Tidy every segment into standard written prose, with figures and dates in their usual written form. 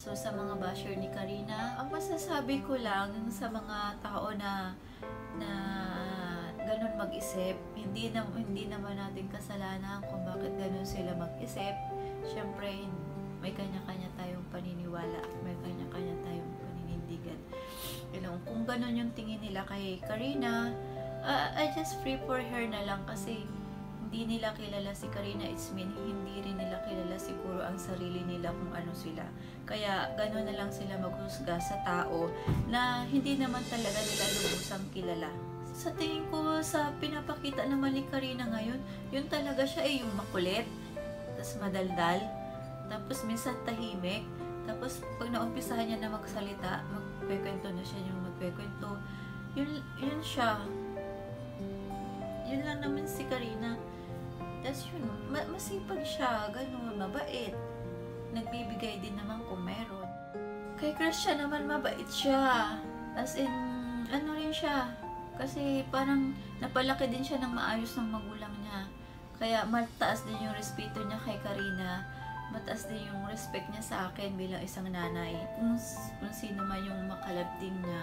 So sa mga basher ni Karina, ang masasabi ko lang sa mga tao na ganun mag-isip, hindi naman natin kasalanan kung bakit ganun sila mag-isip. Siyempre, may kanya-kanya tayong paniniwala, may kanya-kanya tayong paninindigan. Kung ganun yung tingin nila kay Karina, I just pray for her na lang kasi hindi nila kilala si Karina. It's mean, hindi rin nila kilala siguro ang sarili nila kung ano sila. Kaya gano'n na lang sila maghusga sa tao na hindi naman talaga nila lubusang kilala. Sa tingin ko, sa pinapakita naman ni Karina ngayon, yun talaga siya yung makulit, tapos madaldal, tapos minsan tahimik, tapos pag naumpisahan niya na magsalita, magkwekwento na siya yung magkwekwento. Yun siya. Yun lang naman si Karina. Tapos yun, masipag siya, gano'n, mabait. Nagbibigay din naman kung meron. Kay Christian naman, mabait siya. As in, ano rin siya. Kasi parang napalaki din siya ng maayos ng magulang niya. Kaya mataas din yung respeto niya kay Karina. Mataas din yung respect niya sa akin bilang isang nanay. Kung sino man yung makalabding niya,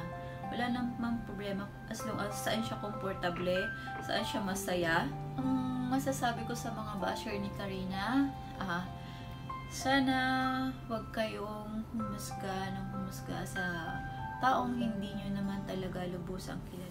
wala namang problema as long as saan siya komportable, saan siya masaya. Ang masasabi ko sa mga basher ni Karina, sana wag kayong humusga sa taong hindi nyo naman talaga lubusang kilala.